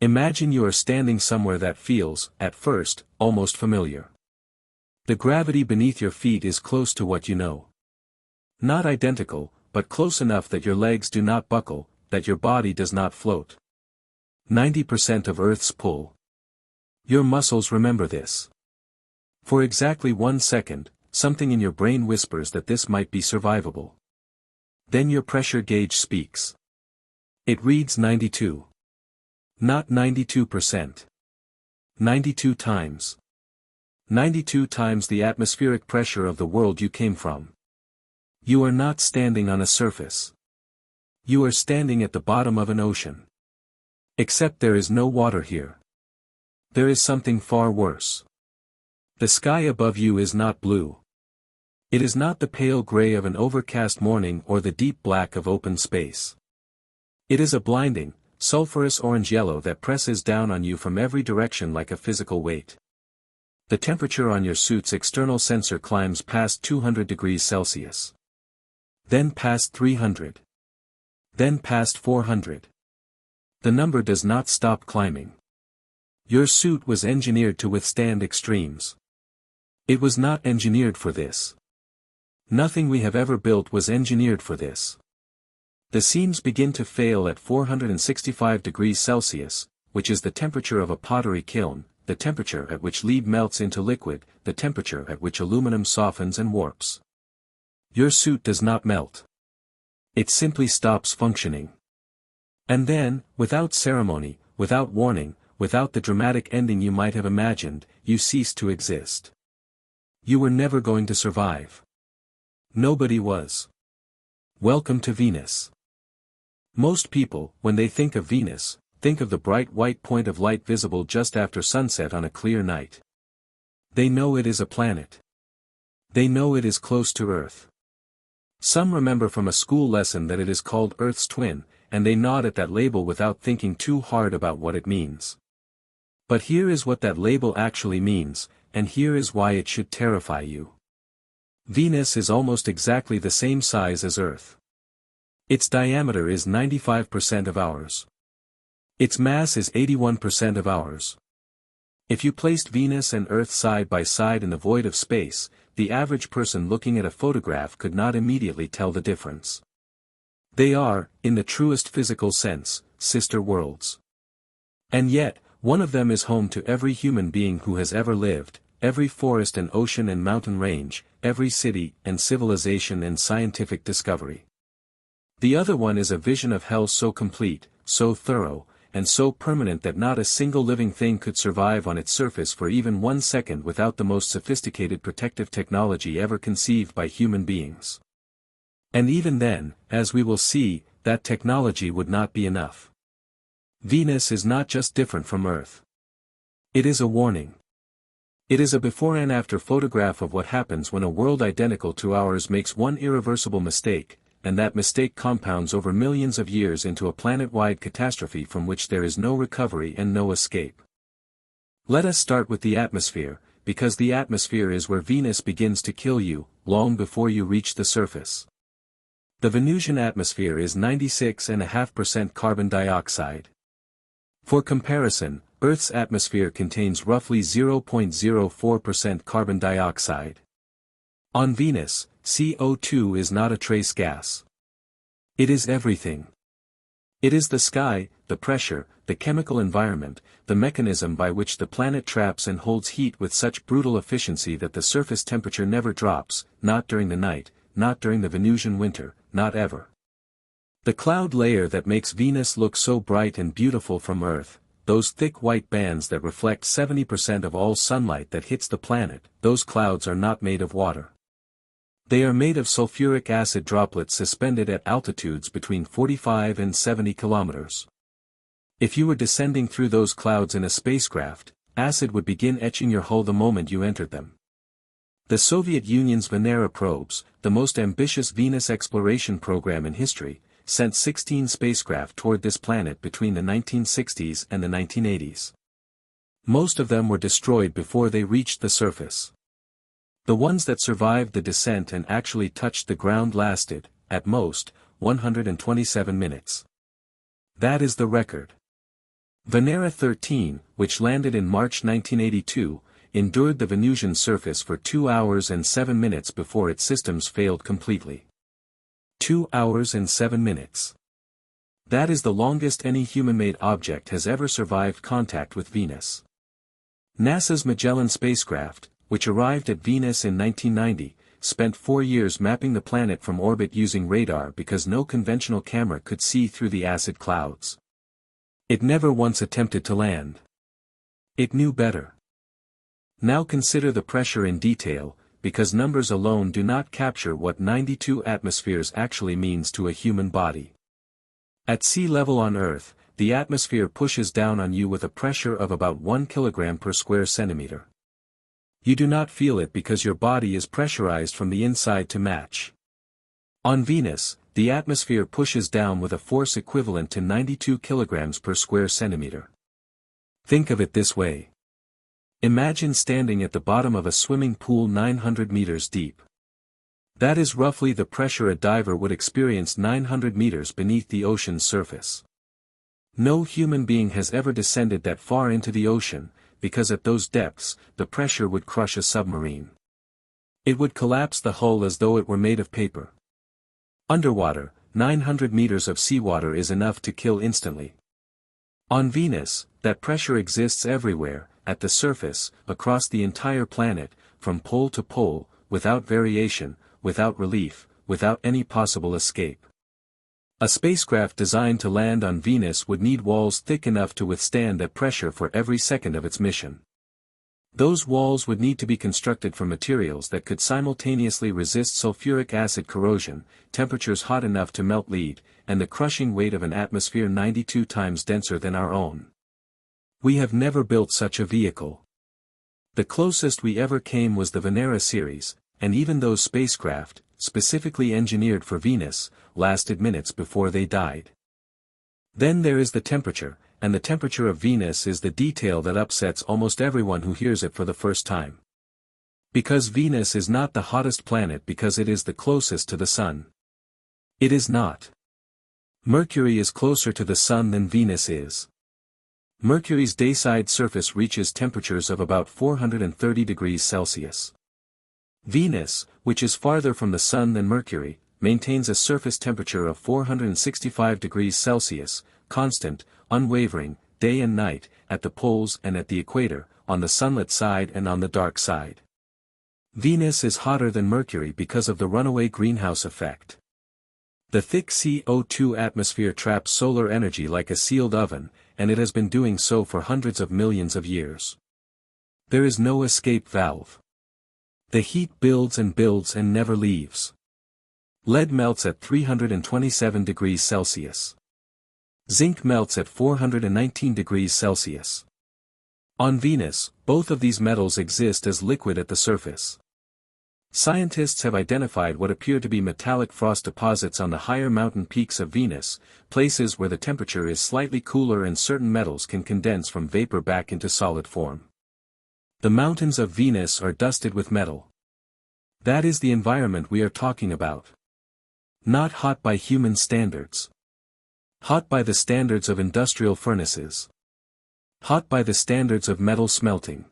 Imagine you are standing somewhere that feels, at first, almost familiar. The gravity beneath your feet is close to what you know. Not identical, but close enough that your legs do not buckle, that your body does not float. 90% of Earth's pull. Your muscles remember this. For exactly 1 second, something in your brain whispers that this might be survivable. Then your pressure gauge speaks. It reads 92. Not 92%. 92 times. 92 times the atmospheric pressure of the world you came from. You are not standing on a surface. You are standing at the bottom of an ocean. Except there is no water here. There is something far worse. The sky above you is not blue. It is not the pale gray of an overcast morning or the deep black of open space. It is a blinding, sulfurous orange-yellow that presses down on you from every direction like a physical weight. The temperature on your suit's external sensor climbs past 200 degrees Celsius. Then past 300. Then past 400. The number does not stop climbing. Your suit was engineered to withstand extremes. It was not engineered for this. Nothing we have ever built was engineered for this. The seams begin to fail at 465 degrees Celsius, which is the temperature of a pottery kiln, the temperature at which lead melts into liquid, the temperature at which aluminum softens and warps. Your suit does not melt. It simply stops functioning. And then, without ceremony, without warning, without the dramatic ending you might have imagined, you cease to exist. You were never going to survive. Nobody was. Welcome to Venus. Most people, when they think of Venus, think of the bright white point of light visible just after sunset on a clear night. They know it is a planet. They know it is close to Earth. Some remember from a school lesson that it is called Earth's twin, and they nod at that label without thinking too hard about what it means. But here is what that label actually means, and here is why it should terrify you. Venus is almost exactly the same size as Earth. Its diameter is 95% of ours. Its mass is 81% of ours. If you placed Venus and Earth side by side in the void of space, the average person looking at a photograph could not immediately tell the difference. They are, in the truest physical sense, sister worlds. And yet, one of them is home to every human being who has ever lived, every forest and ocean and mountain range, every city and civilization and scientific discovery. The other one is a vision of hell so complete, so thorough, and so permanent that not a single living thing could survive on its surface for even 1 second without the most sophisticated protective technology ever conceived by human beings. And even then, as we will see, that technology would not be enough. Venus is not just different from Earth. It is a warning. It is a before and after photograph of what happens when a world identical to ours makes one irreversible mistake, and that mistake compounds over millions of years into a planet-wide catastrophe from which there is no recovery and no escape. Let us start with the atmosphere, because the atmosphere is where Venus begins to kill you, long before you reach the surface. The Venusian atmosphere is 96.5% carbon dioxide. For comparison, Earth's atmosphere contains roughly 0.04% carbon dioxide. On Venus, CO2 is not a trace gas. It is everything. It is the sky, the pressure, the chemical environment, the mechanism by which the planet traps and holds heat with such brutal efficiency that the surface temperature never drops, not during the night, not during the Venusian winter, not ever. The cloud layer that makes Venus look so bright and beautiful from Earth, those thick white bands that reflect 70% of all sunlight that hits the planet, those clouds are not made of water. They are made of sulfuric acid droplets suspended at altitudes between 45 and 70 kilometers. If you were descending through those clouds in a spacecraft, acid would begin etching your hull the moment you entered them. The Soviet Union's Venera probes, the most ambitious Venus exploration program in history, sent 16 spacecraft toward this planet between the 1960s and the 1980s. Most of them were destroyed before they reached the surface. The ones that survived the descent and actually touched the ground lasted, at most, 127 minutes. That is the record. Venera 13, which landed in March 1982, endured the Venusian surface for 2 hours and 7 minutes before its systems failed completely. 2 hours and 7 minutes. That is the longest any human-made object has ever survived contact with Venus. NASA's Magellan spacecraft, which arrived at Venus in 1990, spent 4 years mapping the planet from orbit using radar because no conventional camera could see through the acid clouds. It never once attempted to land. It knew better. Now consider the pressure in detail, because numbers alone do not capture what 92 atmospheres actually means to a human body. At sea level on Earth, the atmosphere pushes down on you with a pressure of about 1 kilogram per square centimeter. You do not feel it because your body is pressurized from the inside to match. On Venus, the atmosphere pushes down with a force equivalent to 92 kilograms per square centimeter. Think of it this way. Imagine standing at the bottom of a swimming pool 900 meters deep. That is roughly the pressure a diver would experience 900 meters beneath the ocean's surface. No human being has ever descended that far into the ocean, because at those depths, the pressure would crush a submarine. It would collapse the hull as though it were made of paper. Underwater, 900 meters of seawater is enough to kill instantly. On Venus, that pressure exists everywhere, at the surface, across the entire planet, from pole to pole, without variation, without relief, without any possible escape. A spacecraft designed to land on Venus would need walls thick enough to withstand that pressure for every second of its mission. Those walls would need to be constructed from materials that could simultaneously resist sulfuric acid corrosion, temperatures hot enough to melt lead, and the crushing weight of an atmosphere 92 times denser than our own. We have never built such a vehicle. The closest we ever came was the Venera series, and even those spacecraft, specifically engineered for Venus, lasted minutes before they died. Then there is the temperature, and the temperature of Venus is the detail that upsets almost everyone who hears it for the first time. Because Venus is not the hottest planet because it is the closest to the Sun. It is not. Mercury is closer to the Sun than Venus is. Mercury's dayside surface reaches temperatures of about 430 degrees Celsius. Venus, which is farther from the Sun than Mercury, maintains a surface temperature of 465 degrees Celsius, constant, unwavering, day and night, at the poles and at the equator, on the sunlit side and on the dark side. Venus is hotter than Mercury because of the runaway greenhouse effect. The thick CO2 atmosphere traps solar energy like a sealed oven, and it has been doing so for hundreds of millions of years. There is no escape valve. The heat builds and never leaves. Lead melts at 327 degrees Celsius. Zinc melts at 419 degrees Celsius. On Venus, both of these metals exist as liquid at the surface. Scientists have identified what appear to be metallic frost deposits on the higher mountain peaks of Venus, places where the temperature is slightly cooler and certain metals can condense from vapor back into solid form. The mountains of Venus are dusted with metal. That is the environment we are talking about. Not hot by human standards. Hot by the standards of industrial furnaces. Hot by the standards of metal smelting.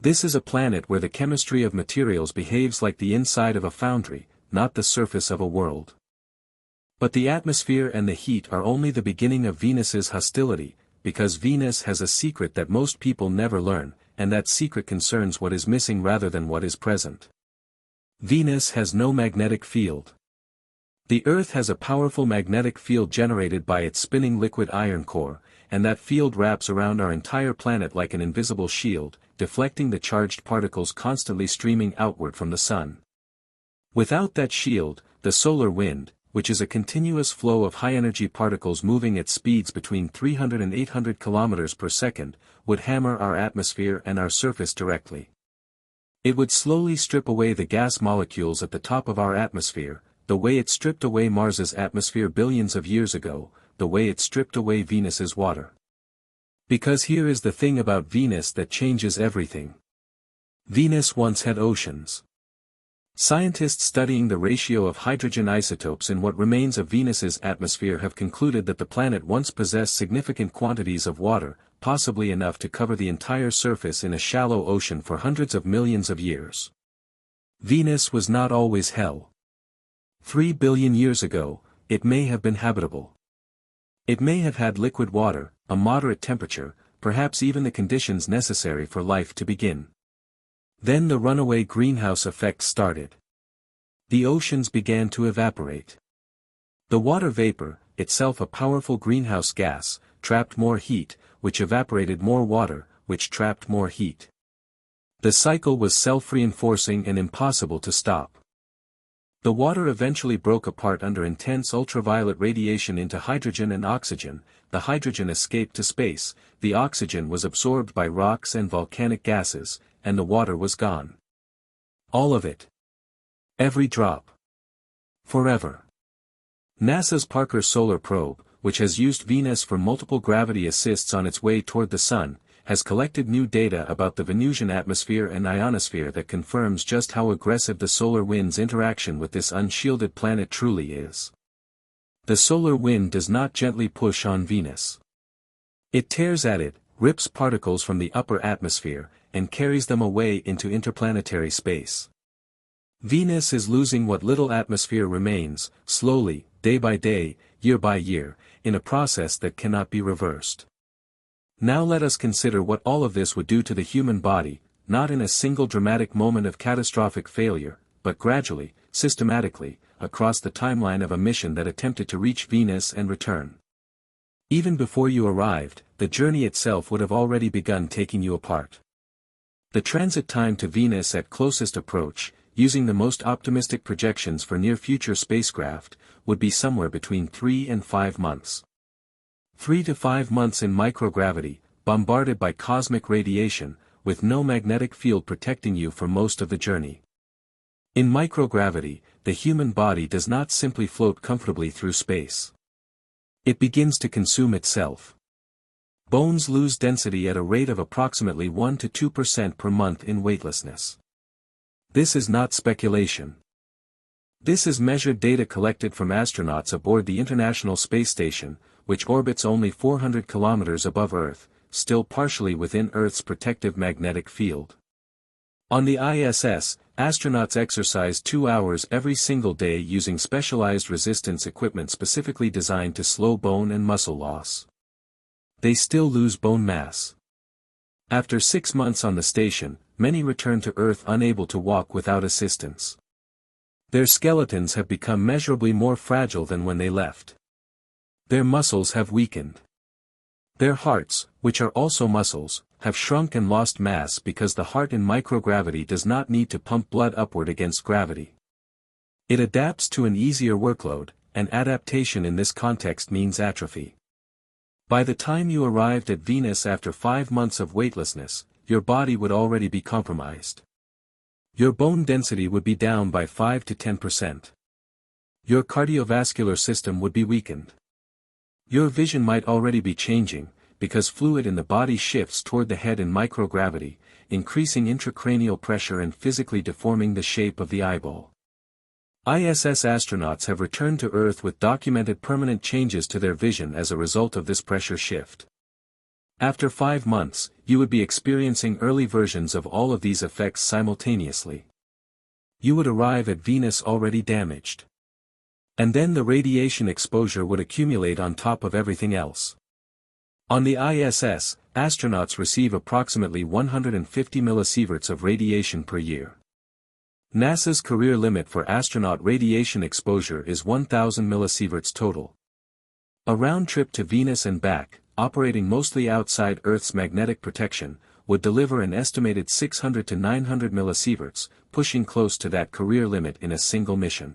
This is a planet where the chemistry of materials behaves like the inside of a foundry, not the surface of a world. But the atmosphere and the heat are only the beginning of Venus's hostility, because Venus has a secret that most people never learn, and that secret concerns what is missing rather than what is present. Venus has no magnetic field. The Earth has a powerful magnetic field generated by its spinning liquid iron core, and that field wraps around our entire planet like an invisible shield, deflecting the charged particles constantly streaming outward from the Sun. Without that shield, the solar wind, which is a continuous flow of high-energy particles moving at speeds between 300 and 800 kilometers per second, would hammer our atmosphere and our surface directly. It would slowly strip away the gas molecules at the top of our atmosphere, the way it stripped away Mars's atmosphere billions of years ago, the way it stripped away Venus's water. Because here is the thing about Venus that changes everything. Venus once had oceans. Scientists studying the ratio of hydrogen isotopes in what remains of Venus's atmosphere have concluded that the planet once possessed significant quantities of water, possibly enough to cover the entire surface in a shallow ocean for hundreds of millions of years. Venus was not always hell. 3 billion years ago, it may have been habitable. It may have had liquid water, a moderate temperature, perhaps even the conditions necessary for life to begin. Then the runaway greenhouse effect started. The oceans began to evaporate. The water vapor, itself a powerful greenhouse gas, trapped more heat, which evaporated more water, which trapped more heat. The cycle was self-reinforcing and impossible to stop. The water eventually broke apart under intense ultraviolet radiation into hydrogen and oxygen. The hydrogen escaped to space, the oxygen was absorbed by rocks and volcanic gases, and the water was gone. All of it. Every drop. Forever. NASA's Parker Solar Probe, which has used Venus for multiple gravity assists on its way toward the Sun, has collected new data about the Venusian atmosphere and ionosphere that confirms just how aggressive the solar wind's interaction with this unshielded planet truly is. The solar wind does not gently push on Venus. It tears at it, rips particles from the upper atmosphere, and carries them away into interplanetary space. Venus is losing what little atmosphere remains, slowly, day by day, year by year, in a process that cannot be reversed. Now let us consider what all of this would do to the human body, not in a single dramatic moment of catastrophic failure, but gradually, systematically, across the timeline of a mission that attempted to reach Venus and return. Even before you arrived, the journey itself would have already begun taking you apart. The transit time to Venus at closest approach, using the most optimistic projections for near-future spacecraft, would be somewhere between 3 and 5 months. 3 to 5 months in microgravity, bombarded by cosmic radiation, with no magnetic field protecting you for most of the journey. In microgravity, the human body does not simply float comfortably through space. It begins to consume itself. Bones lose density at a rate of approximately 1 to 2% per month in weightlessness. This is not speculation. This is measured data collected from astronauts aboard the International Space Station, which orbits only 400 kilometers above Earth, still partially within Earth's protective magnetic field. On the ISS, astronauts exercise 2 hours every single day using specialized resistance equipment specifically designed to slow bone and muscle loss. They still lose bone mass. After 6 months on the station, many return to Earth unable to walk without assistance. Their skeletons have become measurably more fragile than when they left. Their muscles have weakened. Their hearts, which are also muscles, have shrunk and lost mass because the heart in microgravity does not need to pump blood upward against gravity. It adapts to an easier workload, and adaptation in this context means atrophy. By the time you arrived at Venus after 5 months of weightlessness, your body would already be compromised. Your bone density would be down by 5 to 10%. Your cardiovascular system would be weakened. Your vision might already be changing, because fluid in the body shifts toward the head in microgravity, increasing intracranial pressure and physically deforming the shape of the eyeball. ISS astronauts have returned to Earth with documented permanent changes to their vision as a result of this pressure shift. After 5 months, you would be experiencing early versions of all of these effects simultaneously. You would arrive at Venus already damaged. And then the radiation exposure would accumulate on top of everything else. On the ISS, astronauts receive approximately 150 millisieverts of radiation per year. NASA's career limit for astronaut radiation exposure is 1,000 millisieverts total. A round trip to Venus and back, operating mostly outside Earth's magnetic protection, would deliver an estimated 600 to 900 millisieverts, pushing close to that career limit in a single mission.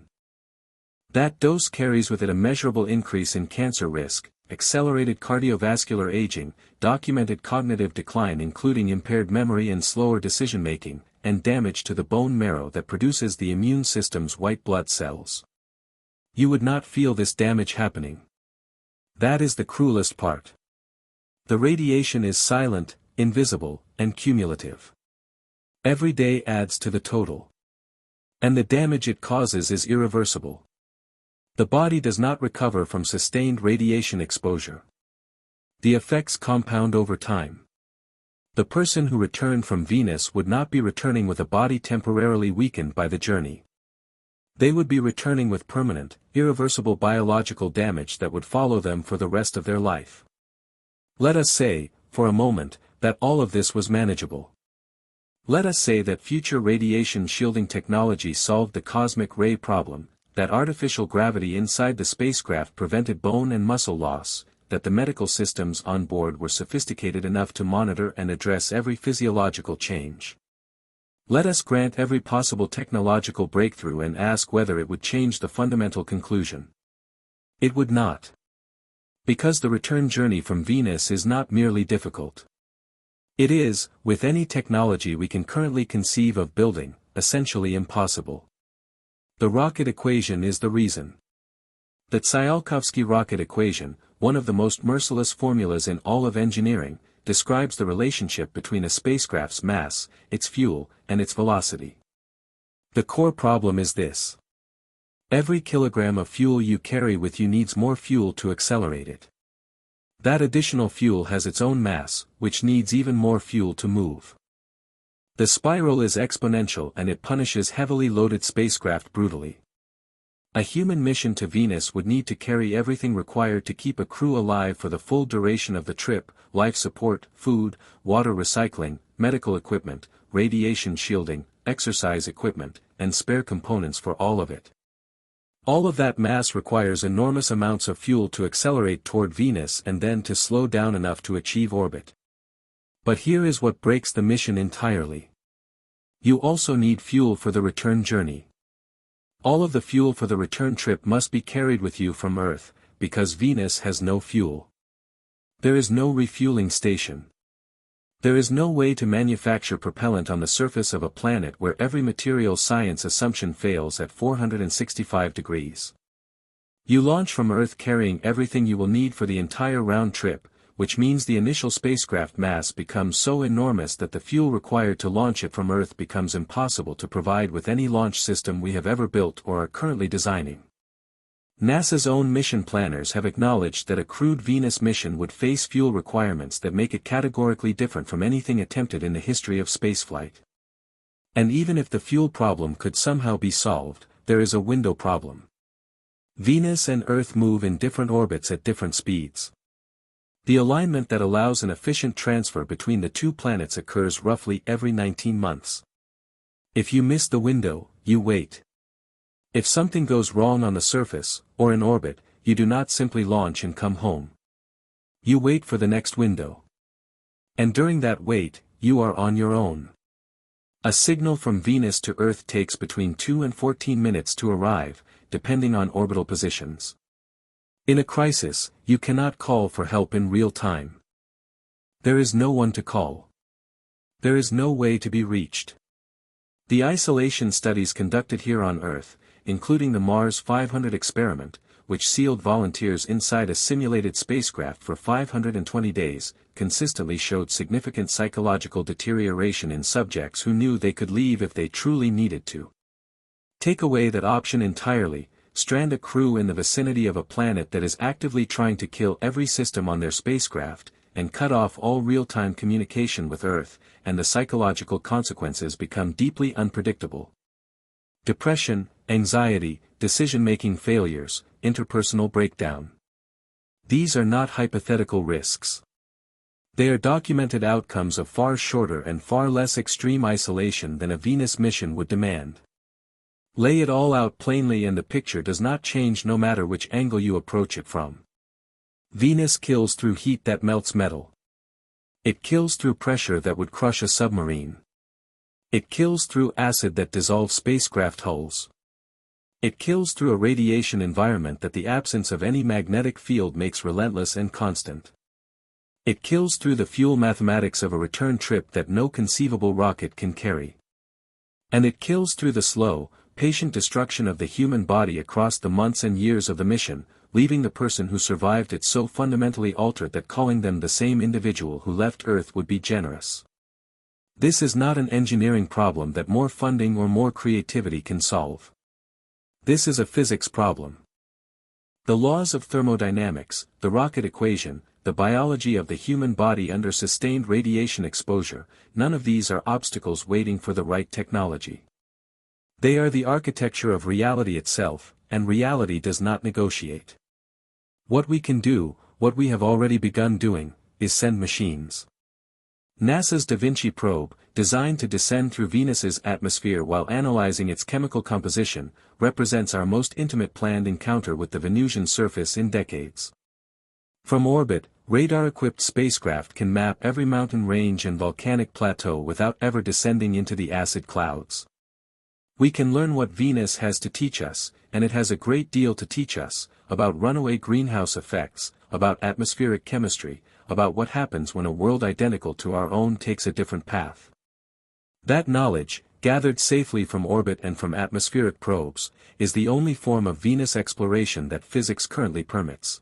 That dose carries with it a measurable increase in cancer risk, accelerated cardiovascular aging, documented cognitive decline including impaired memory and slower decision-making, and damage to the bone marrow that produces the immune system's white blood cells. You would not feel this damage happening. That is the cruelest part. The radiation is silent, invisible, and cumulative. Every day adds to the total. And the damage it causes is irreversible. The body does not recover from sustained radiation exposure. The effects compound over time. The person who returned from Venus would not be returning with a body temporarily weakened by the journey. They would be returning with permanent, irreversible biological damage that would follow them for the rest of their life. Let us say, for a moment, that all of this was manageable. Let us say that future radiation shielding technology solved the cosmic ray problem, that artificial gravity inside the spacecraft prevented bone and muscle loss, that the medical systems on board were sophisticated enough to monitor and address every physiological change. Let us grant every possible technological breakthrough and ask whether it would change the fundamental conclusion. It would not. Because the return journey from Venus is not merely difficult. It is, with any technology we can currently conceive of building, essentially impossible. The rocket equation is the reason. The Tsiolkovsky rocket equation, one of the most merciless formulas in all of engineering, describes the relationship between a spacecraft's mass, its fuel, and its velocity. The core problem is this. Every kilogram of fuel you carry with you needs more fuel to accelerate it. That additional fuel has its own mass, which needs even more fuel to move. The spiral is exponential and it punishes heavily loaded spacecraft brutally. A human mission to Venus would need to carry everything required to keep a crew alive for the full duration of the trip: life support, food, water recycling, medical equipment, radiation shielding, exercise equipment, and spare components for all of it. All of that mass requires enormous amounts of fuel to accelerate toward Venus and then to slow down enough to achieve orbit. But here is what breaks the mission entirely. You also need fuel for the return journey. All of the fuel for the return trip must be carried with you from Earth, because Venus has no fuel. There is no refueling station. There is no way to manufacture propellant on the surface of a planet where every material science assumption fails at 465 degrees. You launch from Earth carrying everything you will need for the entire round trip, which means the initial spacecraft mass becomes so enormous that the fuel required to launch it from Earth becomes impossible to provide with any launch system we have ever built or are currently designing. NASA's own mission planners have acknowledged that a crewed Venus mission would face fuel requirements that make it categorically different from anything attempted in the history of spaceflight. And even if the fuel problem could somehow be solved, there is a window problem. Venus and Earth move in different orbits at different speeds. The alignment that allows an efficient transfer between the two planets occurs roughly every 19 months. If you miss the window, you wait. If something goes wrong on the surface, or in orbit, you do not simply launch and come home. You wait for the next window. And during that wait, you are on your own. A signal from Venus to Earth takes between 2 and 14 minutes to arrive, depending on orbital positions. In a crisis, you cannot call for help in real time. There is no one to call. There is no way to be reached. The isolation studies conducted here on Earth, including the Mars 500 experiment, which sealed volunteers inside a simulated spacecraft for 520 days, consistently showed significant psychological deterioration in subjects who knew they could leave if they truly needed to. Take away that option entirely, strand a crew in the vicinity of a planet that is actively trying to kill every system on their spacecraft, and cut off all real-time communication with Earth, and the psychological consequences become deeply unpredictable. Depression, anxiety, decision-making failures, interpersonal breakdown. These are not hypothetical risks. They are documented outcomes of far shorter and far less extreme isolation than a Venus mission would demand. Lay it all out plainly and the picture does not change no matter which angle you approach it from. Venus kills through heat that melts metal. It kills through pressure that would crush a submarine. It kills through acid that dissolves spacecraft hulls. It kills through a radiation environment that the absence of any magnetic field makes relentless and constant. It kills through the fuel mathematics of a return trip that no conceivable rocket can carry. And it kills through the slow, patient destruction of the human body across the months and years of the mission, leaving the person who survived it so fundamentally altered that calling them the same individual who left Earth would be generous. This is not an engineering problem that more funding or more creativity can solve. This is a physics problem. The laws of thermodynamics, the rocket equation, the biology of the human body under sustained radiation exposure, none of these are obstacles waiting for the right technology. They are the architecture of reality itself, and reality does not negotiate. What we can do, what we have already begun doing, is send machines. NASA's Da Vinci probe, designed to descend through Venus's atmosphere while analyzing its chemical composition, represents our most intimate planned encounter with the Venusian surface in decades. From orbit, radar-equipped spacecraft can map every mountain range and volcanic plateau without ever descending into the acid clouds. We can learn what Venus has to teach us, and it has a great deal to teach us, about runaway greenhouse effects, about atmospheric chemistry, about what happens when a world identical to our own takes a different path. That knowledge, gathered safely from orbit and from atmospheric probes, is the only form of Venus exploration that physics currently permits.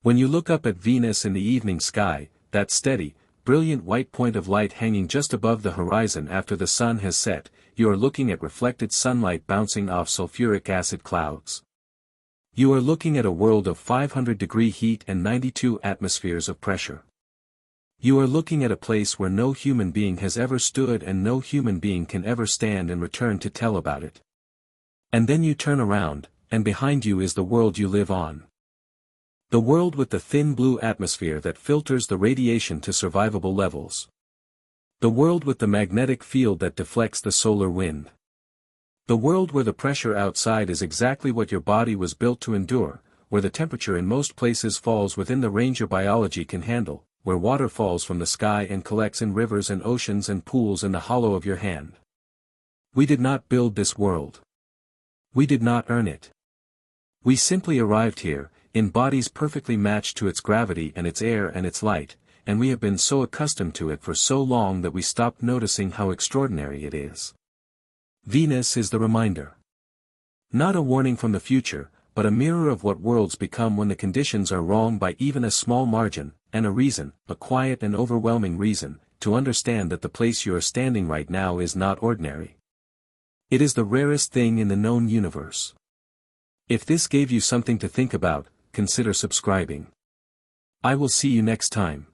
When you look up at Venus in the evening sky, that steady, brilliant white point of light hanging just above the horizon after the sun has set, you are looking at reflected sunlight bouncing off sulfuric acid clouds. You are looking at a world of 500-degree heat and 92 atmospheres of pressure. You are looking at a place where no human being has ever stood and no human being can ever stand and return to tell about it. And then you turn around, and behind you is the world you live on. The world with the thin blue atmosphere that filters the radiation to survivable levels. The world with the magnetic field that deflects the solar wind. The world where the pressure outside is exactly what your body was built to endure, where the temperature in most places falls within the range your biology can handle, where water falls from the sky and collects in rivers and oceans and pools in the hollow of your hand. We did not build this world. We did not earn it. We simply arrived here, in bodies perfectly matched to its gravity and its air and its light, and we have been so accustomed to it for so long that we stopped noticing how extraordinary it is. Venus is the reminder. Not a warning from the future, but a mirror of what worlds become when the conditions are wrong by even a small margin, and a reason, a quiet and overwhelming reason, to understand that the place you are standing right now is not ordinary. It is the rarest thing in the known universe. If this gave you something to think about, consider subscribing. I will see you next time.